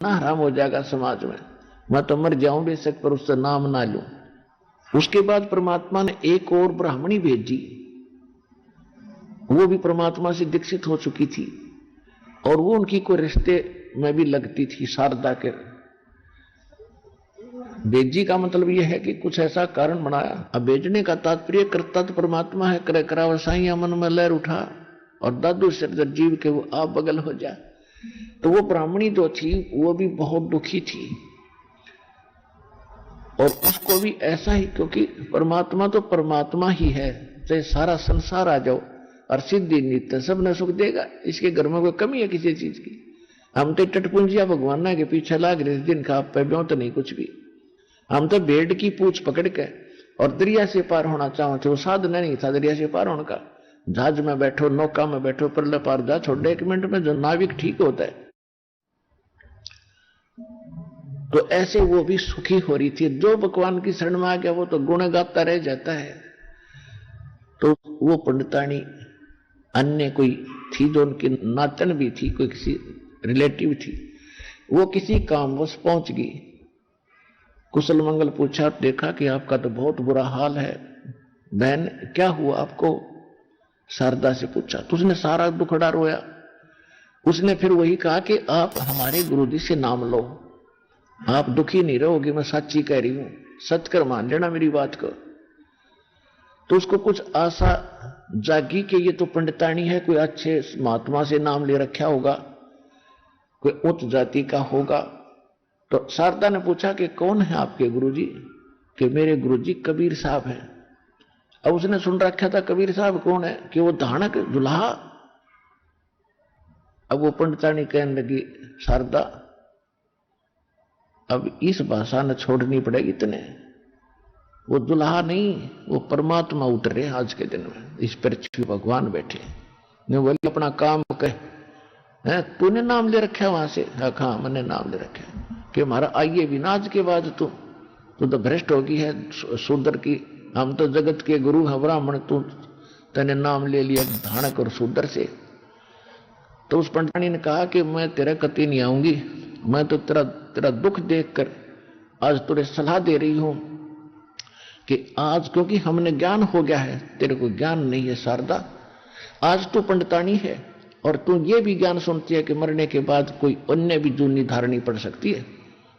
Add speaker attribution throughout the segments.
Speaker 1: ना हराम हो जाएगा समाज में, मैं तो मर जाऊं बेशक पर उससे नाम ना लूं। उसके बाद परमात्मा ने एक और ब्राह्मणी भेजी, वो भी परमात्मा से दीक्षित हो चुकी थी और वो उनकी कोई रिश्ते में भी लगती थी शारदा के। भेजी का मतलब यह है कि कुछ ऐसा कारण बनाया। अब भेजने का तात्पर्य करता तो परमात्मा है, करे करावर साइया मन में लहर उठा और दादू सिर जीव के वो आप बगल हो जा। तो वो ब्राह्मणी जो थी वो भी बहुत दुखी थी और उसको भी ऐसा ही, क्योंकि परमात्मा तो परमात्मा ही है, चाहे सारा संसार आ जाओ और सिद्धि नित्य सब न सुख देगा, इसके घर में कोई कमी है किसी चीज की। हम तो टटपुंजिया भगवान के पीछे लाग रहे जिनका आप पे ब्यों तो नहीं कुछ भी। हम तो भेड़ की पूछ पकड़ के और दरिया से पार होना चाहते, वो साधन नहीं था दरिया से पार होने का। जहाज में बैठो, नौका में बैठो, परले पार जा छोड़े 1 मिनट में जो नाविक ठीक होता है। तो ऐसे वो भी सुखी हो रही थी। जो भगवान की शरण में आ गया वो तो गुण गाता रह जाता है। तो वो पंडितानी अन्य कोई थी जो उनकी नातन भी थी, कोई किसी रिलेटिव थी, वो किसी कामवश पहुंच गई। कुशल मंगल पूछा, देखा कि आपका तो बहुत बुरा हाल है, बहन क्या हुआ आपको? शारदा से पूछा तो उसने सारा दुखड़ा रोया। उसने फिर वही कहा कि आप हमारे गुरुजी से नाम लो, आप दुखी नहीं रहोगे, मैं सच्ची कह रही हूं, सत्कर मान लेना मेरी बात को। तो उसको कुछ आशा जागी कि ये तो पंडितानी है, कोई अच्छे महात्मा से नाम ले रखा होगा, कोई उच्च जाति का होगा। तो शारदा ने पूछा कि कौन है आपके गुरुजी? कि मेरे गुरुजी कबीर साहब हैं। अब उसने सुन रखा था कबीर साहब कौन है, कि वो धानक दुल्हा। अब वो पंडितानी कहने लगी, शारदा अब इस भाषा न छोड़नी पड़ेगी तने, वो दुल्हा नहीं, वो परमात्मा उतरे आज के दिन में, इस पृथ्वी भगवान बैठे। ने बोले अपना काम कह, तूने नाम ले रखा है वहां से? हाँ मैंने नाम ले रखा है। कि हमारा आइए भी ना आज के बाद तू तो भ्रष्ट होगी है शूद्र की, हम तो जगत के गुरु हैं ब्राह्मण, तू तेने नाम ले लिया धानक और शूद्र से। तो उस पंडितानी ने कहा कि मैं तेरा कति नहीं आऊंगी, मैं तो तेरा दुख देखकर आज तुझे सलाह दे रही हूं कि आज, क्योंकि हमने ज्ञान हो गया है, तेरे को ज्ञान नहीं है शारदा। आज तू पंडितानी है और तू ये भी ज्ञान सुनती है कि मरने के बाद कोई अन्य भी जूनी धारणी पड़ सकती है,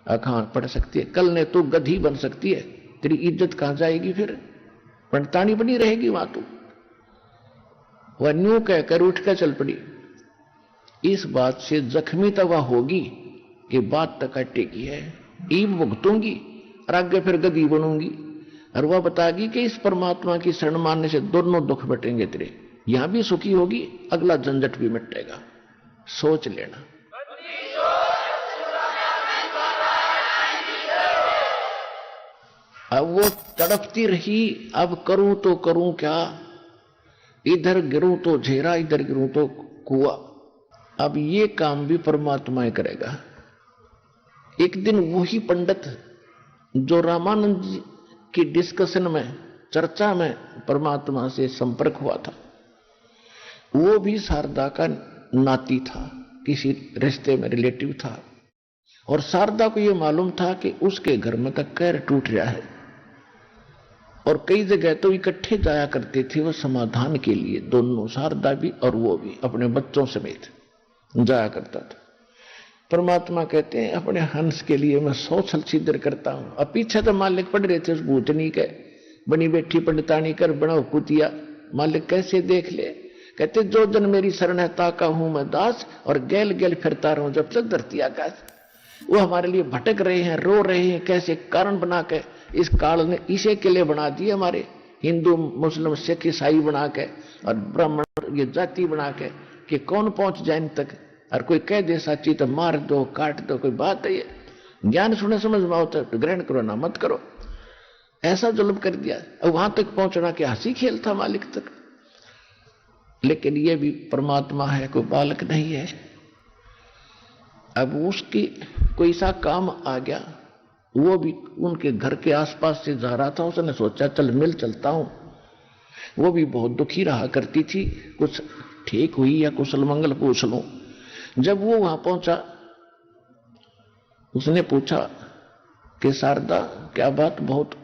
Speaker 1: हाँ पड़ सकती है। कल ने तू गधी बन सकती है, तेरी इज्जत कहां जाएगी? फिर पंडितानी बनी रहेगी वहां तू। वह न्यू कहकर उठ कर चल पड़ी। इस बात से जख्मी तो वह होगी कि बात तक अटेगी है, ईब भुगतूंगी और आगे फिर गदी बनूंगी। और वह बताएगी कि इस परमात्मा की शरण मानने से दोनों दुख बटेंगे तेरे, यहां भी सुखी होगी, अगला झंझट भी मिटेगा। सोच लेना। अब वो तड़पती रही, अब करूं तो करूं क्या, इधर गिरूं तो झेरा, इधर गिरूं तो कुआ। अब ये काम भी परमात्मा ही करेगा। एक दिन वही पंडित जो रामानंद जी की डिस्कशन में, चर्चा में परमात्मा से संपर्क हुआ था, वो भी शारदा का नाती था, किसी रिश्ते में रिलेटिव था। और शारदा को यह मालूम था कि उसके घर में का कहर टूट रहा है और कई जगह तो इकट्ठे जाया करते थे वो समाधान के लिए, दोनों, शारदा भी और वो भी अपने बच्चों समेत जाया करता था। परमात्मा कहते हैं अपने हंस के लिए मैं 100 छल छिद्र करता हूं। अब पीछे तो मालिक पड़ रहे थे उस भूतनी के, बनी बैठी पंडितानी कर बनाओ कुतिया, मालिक कैसे देख ले। कहते जो जन मेरी शरण है ताका हूं मैं दास, और गैल गैल फिरता रहूं जब तक धरती आकाश। वो हमारे लिए भटक रहे हैं, रो रहे हैं, कैसे कारण बना के इस काल ने इसे के लिए बना दिए, हमारे हिंदू मुस्लिम सिख ईसाई बना के और ब्राह्मण ये जाति बना के कि कौन पहुंच जाए इन तक। और कोई कह दे सच्ची तो मार दो काट दो, कोई बात है ये? ज्ञान सुने समझ में आता तो ग्रहण करो ना मत करो, ऐसा जुल्म कर दिया। और वहां तक पहुंचना कि हंसी खेल था मालिक तक। लेकिन ये भी परमात्मा है, कोई बालक नहीं है। अब उसकी कोई सा काम आ गया, वो भी उनके घर के आसपास से जा रहा था, उसने सोचा चल मिल चलता हूं। वो भी बहुत दुखी रहा करती थी, कुछ ठीक हुई या कुशल मंगल पूछ लूं। जब वो वहां पहुंचा उसने पूछा कि शारदा क्या बात, बहुत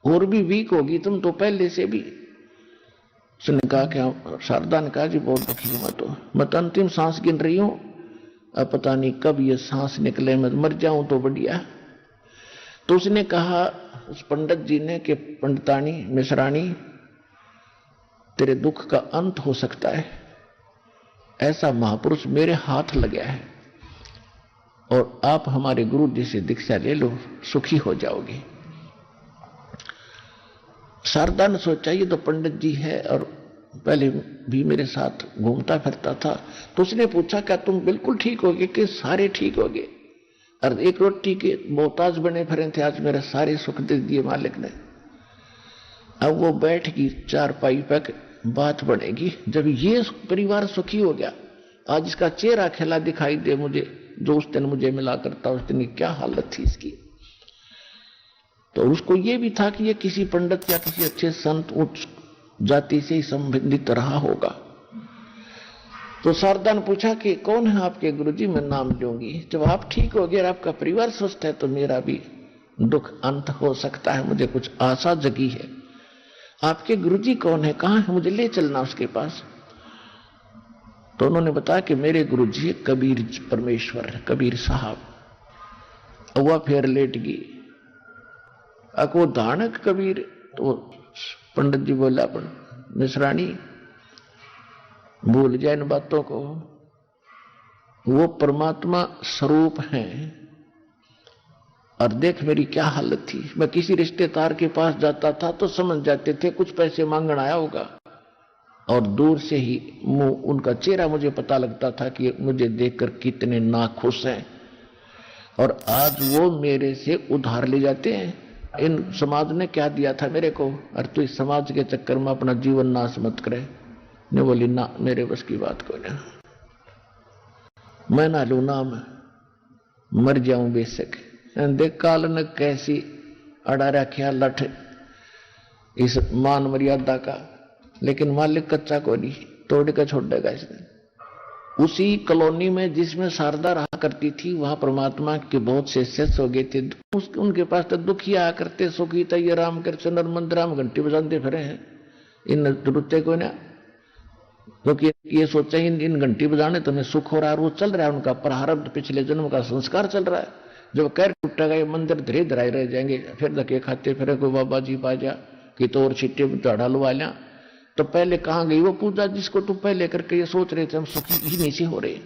Speaker 1: और भी वीक होगी तुम तो पहले से भी। उसने कहा कि शारदा ने कहा जी बहुत दुखी हूं मैं तो अंतिम सांस गिन रही हूं, अब पता नहीं कब ये सांस निकले, मैं मर जाऊं तो बढ़िया। तो उसने कहा उस पंडित जी ने कि पंडितानी मिश्राणी, तेरे दुख का अंत हो सकता है, ऐसा महापुरुष मेरे हाथ लगा है और आप हमारे गुरु जी से दीक्षा ले लो, सुखी हो जाओगे। शारदा ने सोचा ये तो पंडित जी है और पहले भी मेरे साथ घूमता फिरता था। तो उसने पूछा क्या तुम बिल्कुल ठीक होगे कि सारे ठीक होगे? और एक रोटी के मोहताज बने फिरे थे, आज मेरे सारे सुख दे दिए मालिक ने। अब वो बैठ गई चारपाई पर, बात बढ़ेगी जब ये परिवार सुखी हो गया, आज इसका चेहरा खिला दिखाई दे मुझे, जो उस दिन मुझे मिला करता उस दिन क्या हालत थी इसकी। तो उसको ये भी था कि ये किसी पंडित या किसी अच्छे संत उच्च जाति से ही संबंधित रहा होगा। तो शारदा ने पूछा कि कौन है आपके गुरुजी, मैं नाम लूंगी। जब आप ठीक हो गए और आपका परिवार स्वस्थ है तो मेरा भी दुख अंत हो सकता है, मुझे कुछ आशा जगी है। आपके गुरुजी कौन है, कहां है, मुझे ले चलना उसके पास। तो उन्होंने बताया कि मेरे गुरुजी कबीर परमेश्वर है, कबीर साहब। वह फिर लेट गई। वो दानक कबीर। तो पंडित जी बोला, मिश्राणी भूल जाए इन बातों को, वो परमात्मा स्वरूप है। और देख मेरी क्या हालत थी, मैं किसी रिश्तेदार के पास जाता था तो समझ जाते थे कुछ पैसे मांगने आया होगा, और दूर से ही मुंह उनका चेहरा मुझे पता लगता था कि मुझे देखकर कितने नाखुश हैं। और आज वो मेरे से उधार ले जाते हैं। इन समाज ने क्या दिया था मेरे को, और तू इस समाज के चक्कर में अपना जीवन नाश मत करे। ने बोली ना, मेरे बस की बात को ना, मैं ना लू नाम, मर जाऊं बेशक। देख काल ने कैसी अड़ा रखा लठ इस मान मर्यादा का, लेकिन मालिक कच्चा को नहीं तोड़ के छोड़ देगा इसने। उसी कॉलोनी में जिसमें शारदा रहा करती थी वहां परमात्मा के बहुत से शिष्य हो गए थे। उनके पास तो दुखी आया करते, सुखी तय राम कृष्ण नरमंद राम घंटी बजाते फिरे हैं। इन दुरुते को ना, क्योंकि ये सोचा इन घंटी बजाने तो मैं सुख हो रहा है, वो चल रहा है उनका प्रारब्ध, पिछले जन्म का संस्कार चल रहा है। जब कैर टूटेगा ये मंदिर धीरे धराए रह जाएंगे, फिर धके खाते फिर कोई बाबा जी पा जा कि तो और छिट्टे झाड़ा लुवा लिया। तो पहले कहां गई वो पूजा जिसको तुम पहले करके ये सोच रहे थे हम सुखी ही नहीं से हो रहे।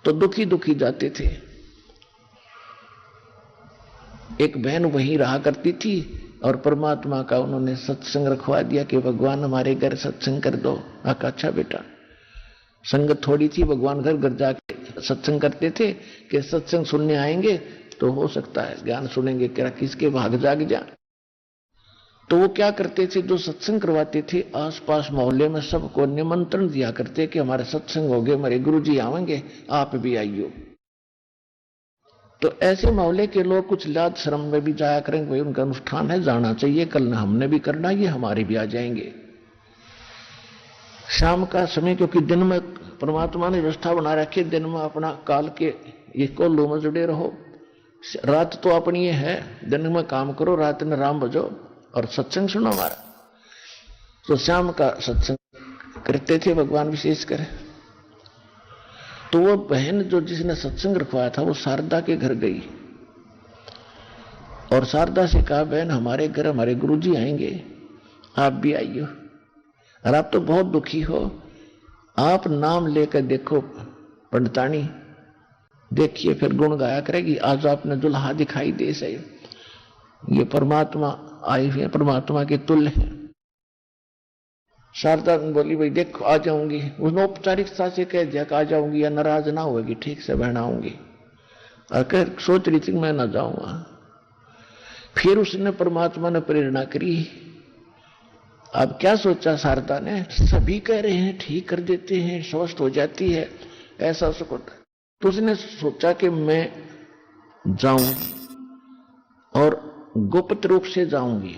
Speaker 1: तो दुखी दुखी जाते थे। एक बहन वहीं रहा करती थी और परमात्मा का उन्होंने सत्संग रखवा दिया कि भगवान हमारे घर सत्संग कर दो। आका अच्छा बेटा, संगत थोड़ी थी, भगवान घर घर जाके सत्संग करते थे कि सत्संग सुनने आएंगे तो हो सकता है ज्ञान सुनेंगे, क्या किसके भाग जाग जा। तो वो क्या करते थे, जो सत्संग करवाते थे आसपास मोहल्ले में सबको निमंत्रण दिया करते कि हमारे सत्संग हो गए, हमारे गुरुजी आवेंगे, आप भी आइयो। तो ऐसे मोहल्ले के लोग कुछ लाज शर्म में भी जाया करेंगे, भाई उनका अनुष्ठान है जाना चाहिए, कल ना हमने भी करना, ये हमारे भी आ जाएंगे। शाम का समय, क्योंकि दिन में परमात्मा ने व्यवस्था बना रखी, दिन में अपना काल के ये कोल्लू में जुड़े रहो, रात तो अपनी है, दिन में काम करो, रात में राम बजो और सत्संग सुनो हमारा। तो शाम का सत्संग करते थे भगवान विशेष कर। तो वो बहन जो जिसने सत्संग रखवाया था वो शारदा के घर गई और शारदा से कहा, बहन हमारे घर हमारे गुरुजी आएंगे, आप भी आइयो। और आप तो बहुत दुखी हो, आप नाम लेकर देखो पंडितानी, देखिए फिर गुण गाया करेगी। आज आपने दुल्हा दिखाई दे सही, ये परमात्मा आई हुई है, परमात्मा के तुल्य है। शारदा बोली, भाई देखो आ जाऊंगी। उसने औपचारिकता से कह दिया कि आ जाऊंगी, या नाराज ना होगी, ठीक से बहन आऊंगी। और कह सोच रही थी मैं ना जाऊंगा। फिर उसने परमात्मा ने प्रेरणा करी। अब क्या सोचा शारदा ने, सभी कह रहे हैं ठीक कर देते हैं, स्वस्थ हो जाती है, ऐसा सुख होता है। तो उसने सोचा कि मैं जाऊंगी और गुप्त रूप से जाऊंगी,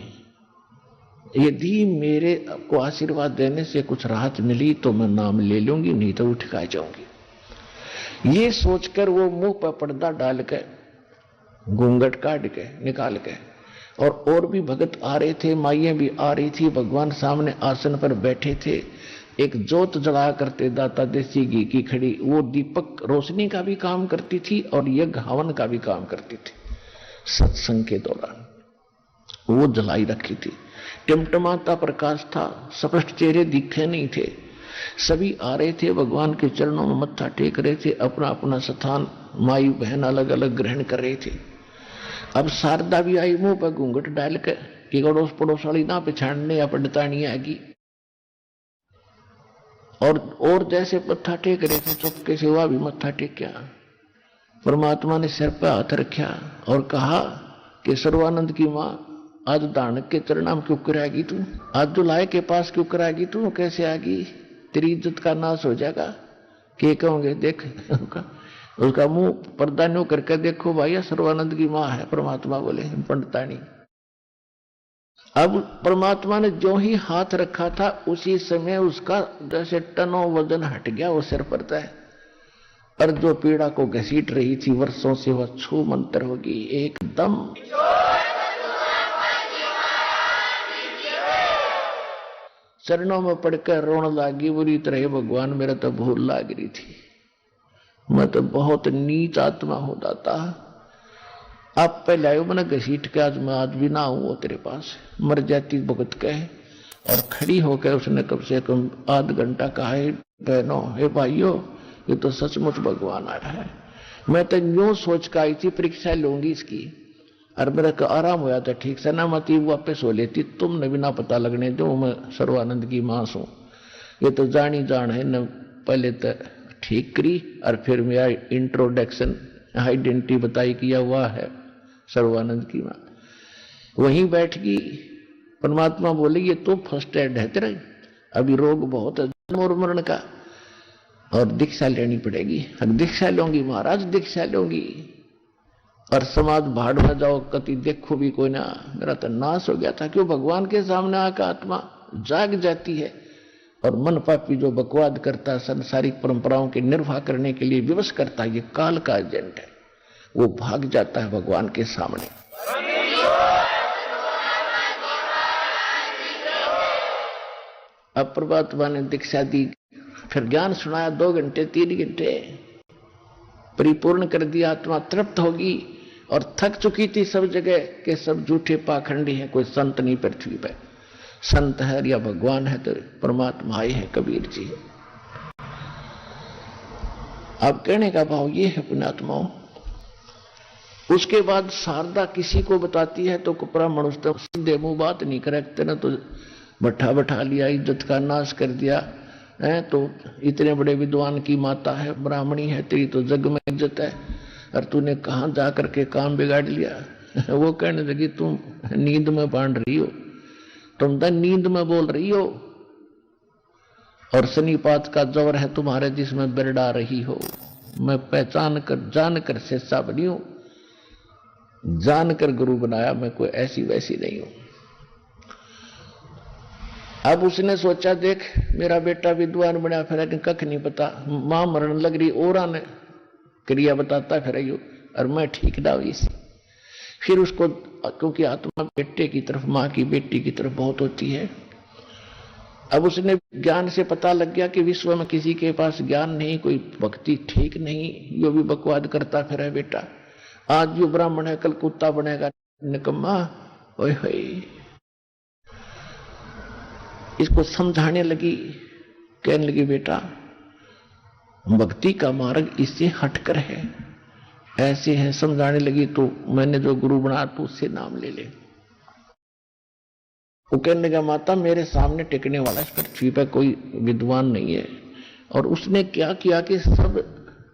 Speaker 1: यदि मेरे को आशीर्वाद देने से कुछ राहत मिली तो मैं नाम ले लूंगी, नहीं तो उठ कर जाऊंगी। ये सोचकर वो मुंह पर पर्दा डाल के घूंघट काट के निकाल के, और भी भगत आ रहे थे, माइयां भी आ रही थी, भगवान सामने आसन पर बैठे थे। एक जोत जला करते दाता देसी घी की खड़ी, वो दीपक रोशनी का भी काम करती थी और यज्ञ हवन का भी काम करती थी। सत्संग के दौरान वो जलाई रखी थी। टिमटमाता प्रकाश था, स्पष्ट चेहरे दिखे नहीं थे। सभी आ रहे थे, भगवान के चरणों में मत्था टेक रहे थे, अपना अपना स्थान माई बहन अलग अलग ग्रहण कर रहे थे। अब शारदा भी आई मुंह पर घूंघट डाल कर कि अड़ोस पड़ोस वाली ना पछाड़ने या पंडितानी आएगी। और जैसे मत्था टेक रहे थे चुपके से हुआ भी मत्था टेक्या। परमात्मा ने सिर पर हाथ रखा और कहा कि सर्वानंद की मां, आज दानक के चरणाम क्यों कराएगी तू? आज दुल्हाए के पास क्यों कराएगी तू? कैसे आगी? तेरी इज्जत का नाश हो जाएगा। के कहोगे? देख उसका मुंह पर्दा न्यों करके देखो भाई, सर्वानंद की मां है। परमात्मा बोले पंडितानी। अब परमात्मा ने जो ही हाथ रखा था उसी समय उसका जैसे टनों वजन हट गया, वो सिर पर तय। और जो पीड़ा को घसीट रही थी वर्षों से, वह छू मंतर होगी एकदम। चरणों में पड़कर रोने लगी, बुरी तरह भगवान मेरा तो भूल लाग रही थी, मैं तो बहुत नीच आत्मा हो जाता। आप पहले आयो मैंने घसीट के, आज मैं आज भी ना हूं वो तेरे पास, मर जाती भगत कहे। और खड़ी होकर उसने कम से कम आध घंटा कहा, है बहनों, हे भाइयों, ये तो सचमुच भगवान आ रहा है। मैं तो यूं सोच कर आई थी परीक्षा लूंगी इसकी, और मेरा को आराम होया था ठीक से, ना मती वापस हो लेती, तुमने भी ना पता लगने दो मैं सर्वानंद की मां हूं। ये तो जानी जान है न, पहले तो ठीक करी और फिर मेरा इंट्रोडक्शन आइडेंटिटी बताई किया हुआ है सर्वानंद की मां। वहीं बैठ गई। परमात्मा बोले ये तो फर्स्ट एड है तेरा, अभी रोग बहुत है जन्म और मरण का, और दीक्षा लेनी पड़ेगी। दीक्षा लूंगी महाराज, दीक्षा लूंगी, और समाज भाड़ में जाओ, कति देखो भी कोई ना। मेरा तो नाश हो गया था। क्यों? भगवान के सामने आकर आत्मा जाग जाती है, और मन पापी जो बकवाद करता है, संसारिक परंपराओं के निर्वाह करने के लिए विवश करता है, ये काल का एजेंट है, वो भाग जाता है भगवान के सामने। अब परमात्मा ने दीक्षा दी, फिर ज्ञान सुनाया 2 घंटे 3 घंटे, परिपूर्ण कर दिया। आत्मा तृप्त होगी, और थक चुकी थी सब जगह के सब झूठे पाखंडी हैं, कोई संत नहीं पृथ्वी पर। संत है या भगवान है तो परमात्मा ही है, कबीर जी। अब कहने का भाव ये है पुण्यात्माओं। उसके बाद शारदा किसी को बताती है तो कुपरा मनुष्य सीधे मुंह बात नहीं करे, तेने तो बैठा लिया, इज्जत का नाश कर दिया है, तो इतने बड़े विद्वान की माता है, ब्राह्मणी है, तेरी तो जग में इज्जत है, और तूने कहां जा करके काम बिगाड़ लिया। वो कहने लगी तुम नींद में बांध रही हो, तुम तो नींद में बोल रही हो, और शनिपात का जोर है तुम्हारे जिसमें बिरड़ा रही हो। मैं पहचान कर जान कर शिष्या बनी हूं, जानकर गुरु बनाया, मैं कोई ऐसी वैसी नहीं हूं। अब उसने सोचा देख मेरा बेटा विद्वान बना, फिर कख नहीं पता, मां मरण लग रही, और ने क्रिया बताता फिर और मैं ठीक ना हुई सी। फिर उसको, क्योंकि आत्मा बेटे की तरफ, मां की बेटी की तरफ बहुत होती है। अब उसने ज्ञान से पता लग गया कि विश्व में किसी के पास ज्ञान नहीं, कोई भक्ति ठीक नहीं, यो भी बकवाद करता फिर है बेटा। आज जो ब्राह्मण है कल कुत्ता बनेगा, निकम्मा। ओए होए, इसको समझाने लगी, कहने लगी बेटा भक्ति का मार्ग इससे हटकर है, ऐसे है। समझाने लगी तो मैंने जो गुरु बनाया तो उससे नाम ले ले। वो कहने लगा माता मेरे सामने टिकने वाला इस पृथ्वी पर कोई विद्वान नहीं है। और उसने क्या किया कि सब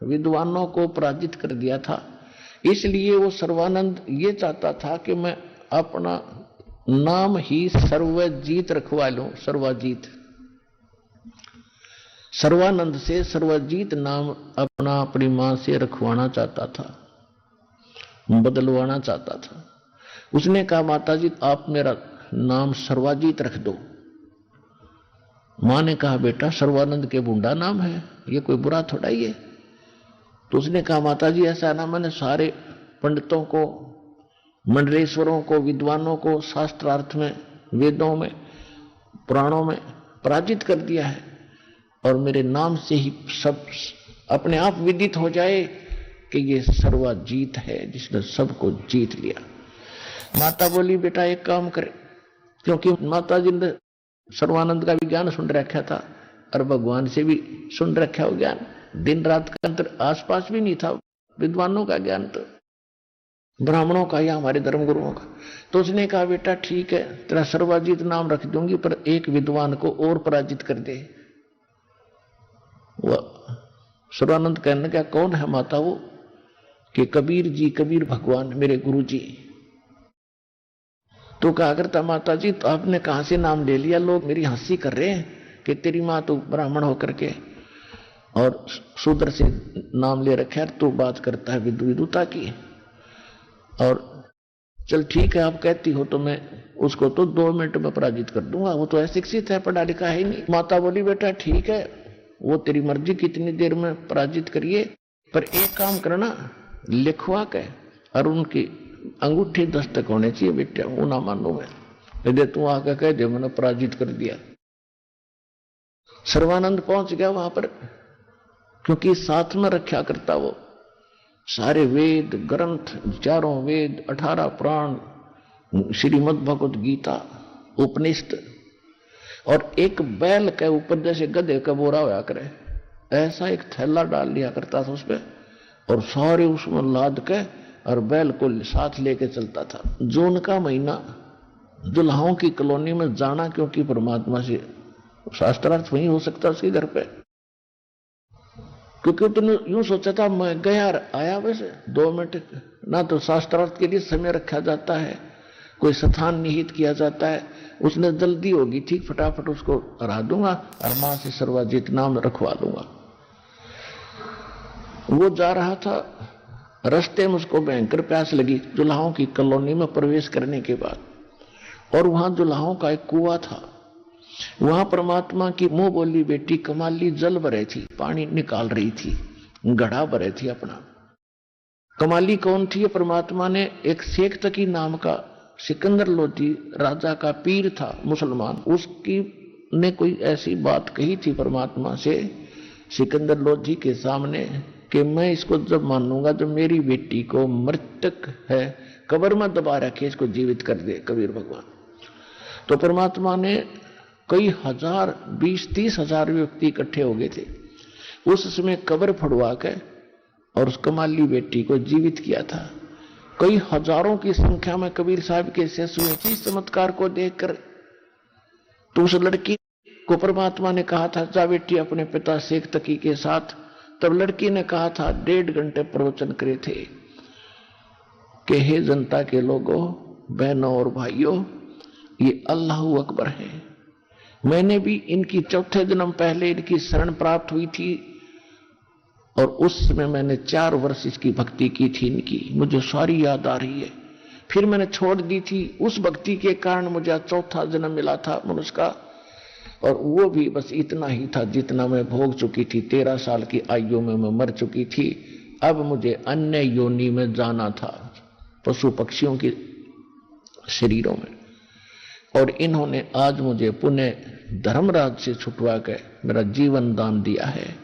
Speaker 1: विद्वानों को पराजित कर दिया था। इसलिए वो सर्वानंद ये चाहता था कि मैं अपना नाम ही सर्वजीत रखवा लूं। सर्वजीत, सर्वानंद से सर्वजीत नाम अपना अपनी मां से रखवाना चाहता था, बदलवाना चाहता था। उसने कहा माता जी आप मेरा नाम सर्वजीत रख दो। मां ने कहा बेटा सर्वानंद के बूंडा नाम है, ये कोई बुरा थोड़ा ही है। तो उसने कहा माता जी ऐसा ना, मैंने सारे पंडितों को, मंडलेश्वरों को, विद्वानों को शास्त्रार्थ में, वेदों में, पुराणों में पराजित कर दिया है और मेरे नाम से ही सब अपने आप विदित हो जाए कि ये सर्वजीत है जिसने सबको जीत लिया। माता बोली बेटा एक काम करे, क्योंकि माता जी ने सर्वानंद का भी ज्ञान सुन रखा था और भगवान से भी सुन रखा हो ज्ञान, दिन रात का अंतर आसपास भी नहीं था विद्वानों का ज्ञान, तो ब्राह्मणों का या हमारे धर्म गुरुओं का। तो उसने कहा बेटा ठीक है, तेरा सर्वजीत नाम रख दूंगी, पर एक विद्वान को और पराजित कर दे। वह सर्वानंद कहने का कौन है माता? वो कि कबीर जी, कबीर भगवान मेरे गुरु जी। तो कहा करता माता जी तो आपने कहां से नाम ले लिया, लोग मेरी हंसी कर रहे हैं कि तेरी माँ तो ब्राह्मण होकर के और शूद्र से नाम ले रखा है, तो बात करता है विदुता की। और चल ठीक है आप कहती हो तो मैं उसको तो 2 मिनट में पराजित कर दूंगा, वो तो अशिक्षित है, पढ़ा लिखा है ही नहीं। माता बोली बेटा ठीक है, वो तेरी मर्जी, कितनी देर में पराजित करिए, पर एक काम करना, लिखवा के और उनकी अंगूठी दस्तक होने चाहिए बेटा, वो ना मानो मैं, यदि तू आकर कह दे मैंने पराजित कर दिया। सर्वानंद पहुंच गया वहां पर, क्योंकि साथ में रखा करता वो सारे वेद ग्रंथ, 4 वेद, 18 पुराण, श्रीमद् भगवत गीता, उपनिषद, और एक बैल के ऊपर जैसे गधे का बोरा होया करे ऐसा एक थैला डाल लिया करता था उसपे, और सारे उसमें लाद के और बैल को साथ लेके चलता था। जून का महीना दुल्हाओं की कॉलोनी में जाना, क्योंकि परमात्मा से शास्त्रार्थ वहीं हो सकता उसके घर पे, क्योंकि तुमने यूं सोचा था मैं गया आया, वैसे 2 मिनट ना तो शास्त्रार्थ के लिए समय रखा जाता है, कोई स्थान निहित किया जाता है, उसने जल्दी होगी ठीक फटाफट उसको हरा दूंगा और मां से सर्वजीत नाम रखवा दूंगा। वो जा रहा था, रास्ते में उसको भयंकर प्यास लगी दुल्हाओं की कॉलोनी में प्रवेश करने के बाद, और वहां दुल्हाओं का एक कुआं था, वहां परमात्मा की मुंह बोली बेटी कमाली जल भरे थी, पानी निकाल रही थी, घड़ा भरे थी अपना। कमाली कौन थी? परमात्मा ने एक शेख तकी नाम का सिकंदर लोधी राजा का पीर था मुसलमान, उसकी ने कोई ऐसी बात कही थी परमात्मा से सिकंदर लोधी के सामने कि मैं इसको जब मानूंगा जब मेरी बेटी को मृतक है कब्र में दबा रखे, इसको जीवित कर दे कबीर भगवान। तो परमात्मा ने कई हजार, 20-30 हजार व्यक्ति इकट्ठे हो गए थे, उस समय कब्र फड़वा के और उस कमाली बेटी को जीवित किया था। कई हजारों की संख्या में कबीर साहब के शिष्य हुए थे इस चमत्कार को देखकर। तो उस लड़की को परमात्मा ने कहा था जा बेटी अपने पिता शेख तकी के साथ। तब लड़की ने कहा था 1.5 घंटे प्रवचन करे थे कि हे जनता के लोगों, बहनों और भाइयों, ये अल्लाह अकबर है। मैंने भी इनकी 4थे जन्म पहले इनकी शरण प्राप्त हुई थी और उस समय मैंने 4 वर्ष इसकी भक्ति की थी इनकी, मुझे सारी याद आ रही है। फिर मैंने छोड़ दी थी, उस भक्ति के कारण मुझे 4था जन्म मिला था मनुष्य का, और वो भी बस इतना ही था जितना मैं भोग चुकी थी। 13 साल की आयु में मैं मर चुकी थी, अब मुझे अन्य योनि में जाना था, पशु पक्षियों के शरीरों में। और इन्होंने आज मुझे पुनः धर्मराज से छुटवा के मेरा जीवन दान दिया है।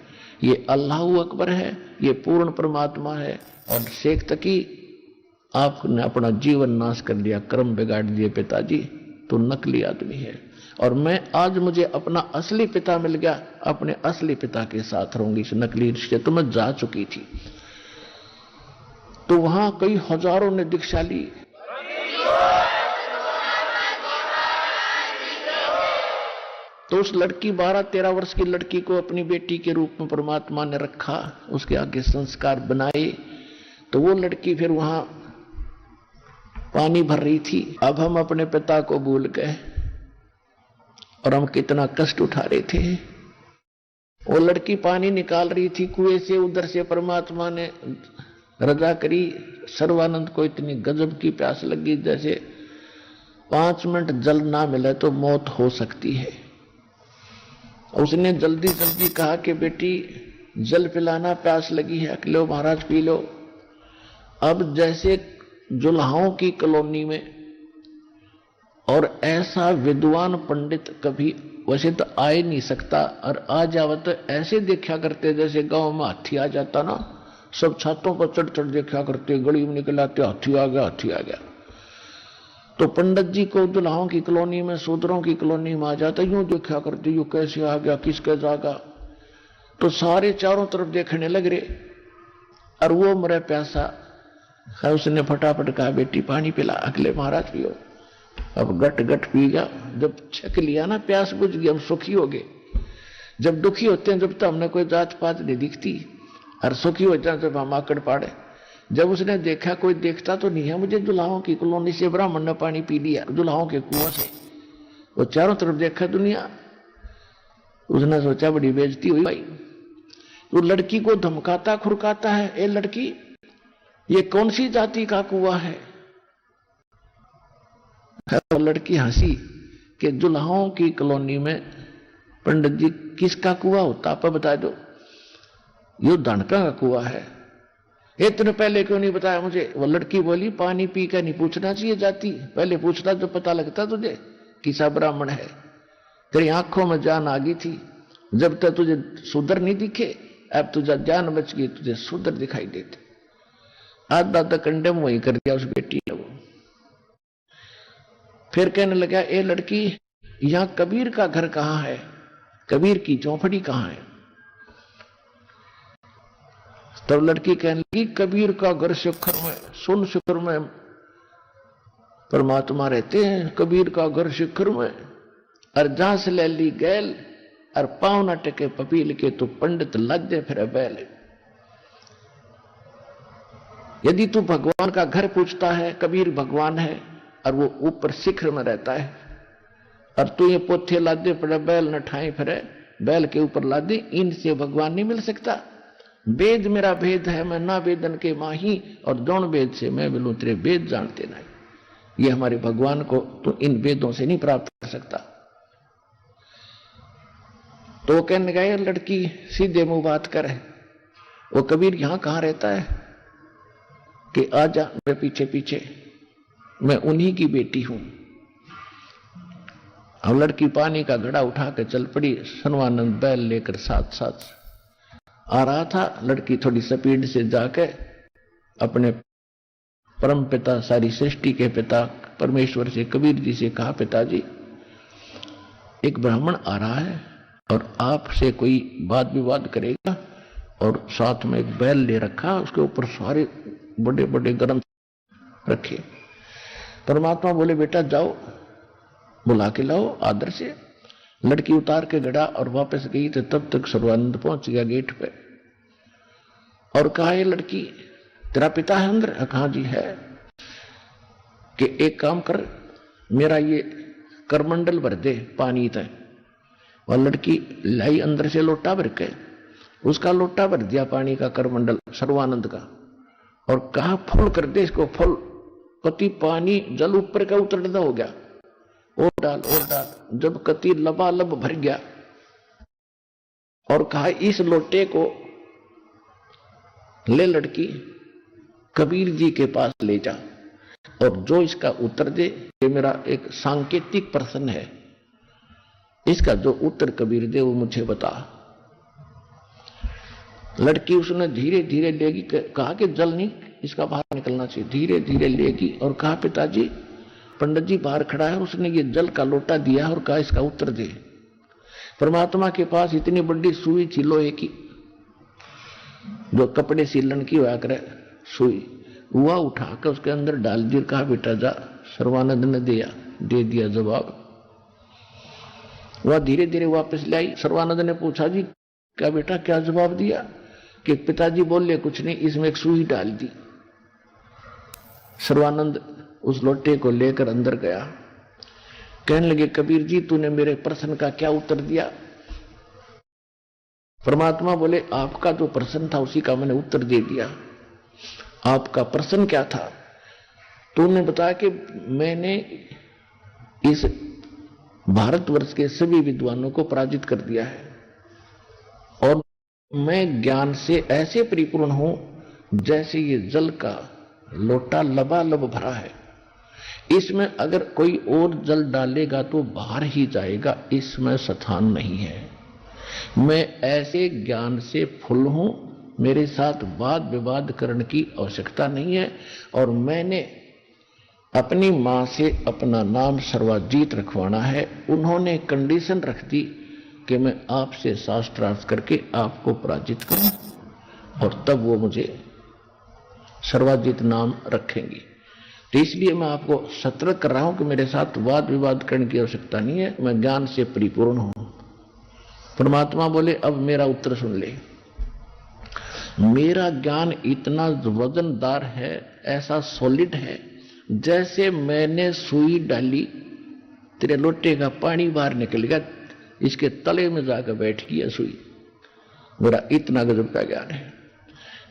Speaker 1: ये अल्लाह अकबर है, ये पूर्ण परमात्मा है। और शेख तकी आपने अपना जीवन नाश कर लिया, कर्म बिगाड़ दिए पिताजी, तो नकली आदमी है। और मैं आज मुझे अपना असली पिता मिल गया, अपने असली पिता के साथ रहूंगी, इस नकली रिश्ते तो मैं जा चुकी थी। तो वहां कई हजारों ने दीक्षा ली। तो उस लड़की 12-13 वर्ष की लड़की को अपनी बेटी के रूप में परमात्मा ने रखा, उसके आगे संस्कार बनाए। तो वो लड़की फिर वहां पानी भर रही थी। अब हम अपने पिता को भूल गए और हम कितना कष्ट उठा रहे थे। वो लड़की पानी निकाल रही थी कुएं से, उधर से परमात्मा ने रजा करी। सर्वानंद को इतनी गजब की प्यास लगी जैसे 5 मिनट जल ना मिले तो मौत हो सकती है। उसने जल्दी जल्दी कहा कि बेटी जल पिलाना, प्यास लगी है, लो महाराज पी लो। अब जैसे जुल्हाओं की कॉलोनी में, और ऐसा विद्वान पंडित कभी वैसे तो आ ही नहीं सकता, और आ जावे तो ऐसे देखा करते जैसे गांव में हाथी आ जाता ना, सब छतों पर चढ़ चढ़ देखा करते, गली में निकल आते, हाथी आ गया, हाथी आ गया। तो पंडित जी को दुल्हाओं की कॉलोनी में, शूद्रों की कॉलोनी में आ जाता, यूं देखा करते, यूं कैसे आ गया, किसके जागा। तो सारे चारों तरफ देखने लग रहे, और वो मरे प्यासा है। उसने फटाफट कहा, बेटी पानी पिला। अगले महाराज पियो। अब गट गट पी गया। जब छक लिया ना, प्यास बुझ गई, हम सुखी हो गए। जब दुखी होते हैं जब तो हमने कोई जात पात नहीं दिखती, और सुखी हो जाए जब हम आकड़ पाड़े। जब उसने देखा कोई देखता तो नहीं है मुझे, दुल्हाओं की कॉलोनी से ब्राह्मण ने पानी पी लिया, दुल्हाओं के कुआं से। वो चारों तरफ देखा दुनिया। उसने सोचा बड़ी बेइज्जती हुई भाई। तो लड़की को धमकाता खुरकाता है, ए लड़की ये कौन सी जाति का कुआं है? तो लड़की हंसी कि दुल्हाओं की कॉलोनी में पंडित जी किसका कुआं होता, आप बता दो। यो धनका का कुआं है। इतने पहले क्यों नहीं बताया मुझे? वो लड़की बोली, पानी पी कर नहीं पूछना चाहिए जाती, पहले पूछता जो पता लगता तुझे किसा ब्राह्मण है। तेरी आंखों में जान आ गई थी, जब तक तुझे सुधर नहीं दिखे, अब तुझे जान बच गई, तुझे सुधर दिखाई देते। आधा तक कंडेम वही कर दिया उस बेटी ने। वो फिर कहने लगा, ए लड़की यहां कबीर का घर कहां है? कबीर की चौपड़ी कहां है? तब लड़की कहने लगी, कबीर का घर शिखर में, सुन शिखर में परमात्मा रहते हैं। कबीर का घर शिखर में, और जहां से ले ली गैल, और पांव न टके पपील के, तो पंडित लज्जे फिर बैल। यदि तू भगवान का घर पूछता है, कबीर भगवान है और वो ऊपर शिखर में रहता है, और तू ये पोथे लादे पड़े, बैल न ठाई फिरे, बैल के ऊपर लादे, इनसे भगवान नहीं मिल सकता। वेद मेरा भेद है, मैं ना वेदन के माही, और दौड़ वेद से मैं मिलूं तेरे वेद जानते नहीं। ये हमारे भगवान को तो इन वेदों से नहीं प्राप्त कर सकता। तो कहने गए, लड़की सीधे मुंह बात करे, वो कबीर यहां कहां रहता है कि आजा मेरे पीछे पीछे, मैं उन्हीं की बेटी हूं। अब लड़की पानी का घड़ा उठा के चल पड़ी, सर्वानंद बैल लेकर साथ साथ आ रहा था। लड़की थोड़ी स्पीड से जाके अपने परम पिता, सारी सृष्टि के पिता परमेश्वर से, कबीर जी से कहा, पिताजी एक ब्राह्मण आ रहा है और आपसे कोई वाद विवाद करेगा, और साथ में एक बैल ले रखा, उसके ऊपर सारे बड़े बड़े ग्रंथ रखे। परमात्मा बोले, बेटा जाओ बुला के लाओ आदर से। लड़की उतार के गड़ा और वापस गई, तो तब तक सर्वानंद पहुंच गया गेट पे, और कहा, ये लड़की तेरा पिता है अंदर? कहा जी है। कि एक काम कर, मेरा ये करमंडल भर दे पानी तय। और लड़की लाई अंदर से लोटा भर के, उसका लोटा भर दिया पानी का, करमंडल सर्वानंद का, और कहा फुल कर दे इसको, फुल। कति पानी जल ऊपर का उतरदा हो गया, और डाल और डाल। जब कति लबालब भर गया, और कहा इस लोटे को ले लड़की, कबीर जी के पास ले जा, और जो इसका उत्तर दे, ये मेरा एक सांकेतिक प्रश्न है, इसका जो उत्तर कबीर दे वो मुझे बता। लड़की उसने धीरे धीरे लेगी, कहा कि जल नहीं इसका बाहर निकलना चाहिए। धीरे धीरे लेगी और कहा, पिताजी पंडित जी बाहर खड़ा है, उसने ये जल का लोटा दिया और कहा इसका उत्तर दे। परमात्मा के पास इतनी बड़ी सुई थी लोहे की, जो कपड़े सीलन की हुआ करे सुई, हुआ उठाकर उसके अंदर डाल दी, कहा बेटा जा। सर्वानंद ने दे दिया जवाब। वह धीरे धीरे वापस ले आई। सर्वानंद ने पूछा, जी क्या बेटा क्या जवाब दिया? कि पिताजी बोले कुछ नहीं, इसमें एक सुई डाल दी। सर्वानंद उस लोटे को लेकर अंदर गया। कहने लगे, कबीर जी तूने मेरे प्रश्न का क्या उत्तर दिया? परमात्मा बोले, आपका जो प्रश्न था उसी का मैंने उत्तर दे दिया। आपका प्रश्न क्या था? तूने बताया कि मैंने इस भारतवर्ष के सभी विद्वानों को पराजित कर दिया है, और मैं ज्ञान से ऐसे परिपूर्ण हूं जैसे ये जल का लोटा लबालब भरा है, इसमें अगर कोई और जल डालेगा तो बाहर ही जाएगा, इसमें स्थान नहीं है। मैं ऐसे ज्ञान से फुल हूं, मेरे साथ वाद विवाद करने की आवश्यकता नहीं है। और मैंने अपनी मां से अपना नाम सर्वजीत रखवाना है। उन्होंने कंडीशन रख दी कि मैं आपसे शास्त्रार्थ करके आपको पराजित करूं, और तब वो मुझे सर्वजीत नाम रखेंगी। तो इसलिए मैं आपको सतर्क कर रहा हूं कि मेरे साथ वाद विवाद करने की आवश्यकता नहीं है, मैं ज्ञान से परिपूर्ण हूं। परमात्मा बोले, अब मेरा उत्तर सुन ले। मेरा ज्ञान इतना वजनदार है, ऐसा सॉलिड है, जैसे मैंने सुई डाली, तेरे लोटे का पानी बाहर निकल गया, इसके तले में जाकर बैठ गया सुई। मेरा इतना गजब का ज्ञान है,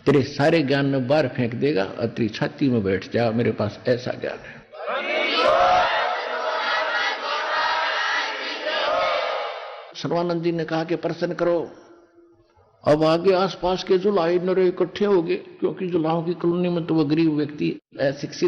Speaker 1: तेरे सारे ज्ञान में बाहर फेंक देगा और तेरी छाती में बैठ जा। मेरे पास ऐसा ज्ञान है। सर्वानंद जी ने कहा कि प्रश्न करो। अब आगे आसपास के जुलाही नरे इकट्ठे हो गए, क्योंकि जुलाहों की कॉलोनी में तो वह गरीब व्यक्ति अशिक्षित